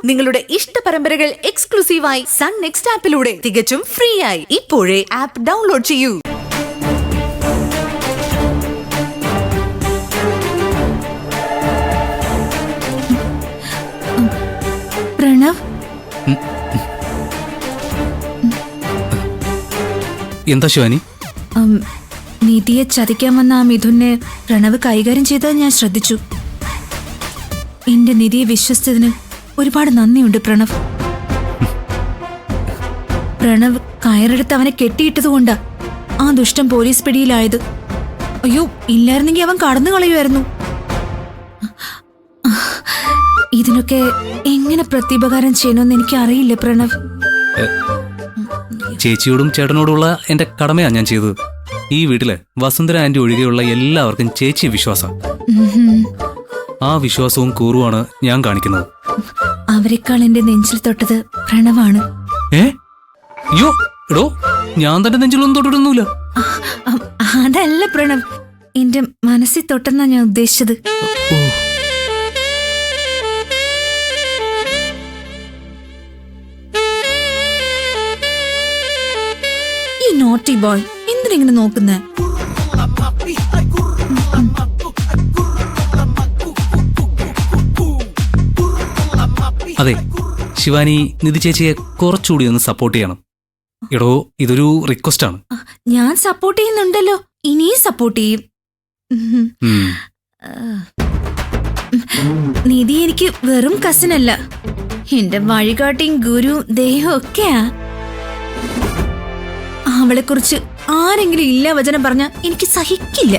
നിങ്ങളുടെ ഇഷ്ട പരമ്പരകൾ എക്സ്ക്ലൂസീവായി സൺ നെക്സ്റ്റ് ആപ്പിലൂടെ തികച്ചും ഫ്രീ ആയി ഇപ്പോഴേ ആപ്പ് ഡൗൺലോഡ് ചെയ്യൂ. പ്രണവ്, എന്താ ശിവാനി? നിധിയെ ചതിക്കാൻ വന്ന ആ മിഥുനെ പ്രണവ് കൈകാര്യം ചെയ്തത് ഞാൻ ശ്രദ്ധിച്ചു. എന്റെ നിധിയെ വിശ്വസിച്ചതിന് ഒരുപാട് നന്ദിയുണ്ട് പ്രണവ്. പ്രണവ് കയറെടുത്ത് അവനെ കെട്ടിയിട്ടതുകൊണ്ടാ ആ ദുഷ്ടം പോലീസ് പിടിയിലായത്. അയ്യോ, ഇല്ലായിരുന്നെങ്കിൽ അവൻ കടന്നു കളയുമായിരുന്നു. ഇതിനൊക്കെ എങ്ങനെ പ്രത്യുപകാരം ചെയ്യണമെന്ന് എനിക്ക് അറിയില്ല പ്രണവ്. ചേച്ചിയോടും ചേട്ടനോടുള്ള എന്റെ കടമയാണ് ഞാൻ ചെയ്തത്. ഈ വീട്ടിലെ വസുന്ധര ആന്റി ഒഴികെയുള്ള എല്ലാവർക്കും ചേച്ചിയെ വിശ്വാസം. ആ വിശ്വാസവും കൂറുമാണ് ഞാൻ കാണിക്കുന്നത്. അവരെക്കാൾ എന്റെ നെഞ്ചിൽ തൊട്ടത് പ്രണവാണ്. അയ്യോ എടോ, ഞാൻ തന്റെ നെഞ്ചിലൊന്നും തൊട്ടിട്ടൊന്നുമില്ല. അതല്ല പ്രണവ്, എന്റെ മനസ്സിൽ തൊട്ടെന്നാ ഞാൻ ഉദ്ദേശിച്ചത്. ഈ നോട്ടി ബോയ് എന്തിനെങ്ങനെ നോക്കുന്നേ? അതെ ശിവാനി, നിധി ചേച്ചിയെ കുറച്ചുകൂടി ഒന്ന് സപ്പോർട്ട് ചെയ്യണം. എടോ, ഇതൊരു റിക്വസ്റ്റ് ആണ്. ഞാൻ സപ്പോർട്ട് ചെയ്യുന്നുണ്ടല്ലോ, ഇനിയും സപ്പോർട്ട് ചെയ്യും. നിധി എനിക്ക് വെറും കസിൻ അല്ല, എന്റെ വഴികാട്ടിയും ഗുരു ദേഹം ഒക്കെയാ. അവളെ കുറിച്ച് ആരെങ്കിലും ഇല്ല വചനം പറഞ്ഞ എനിക്ക് സഹിക്കില്ല.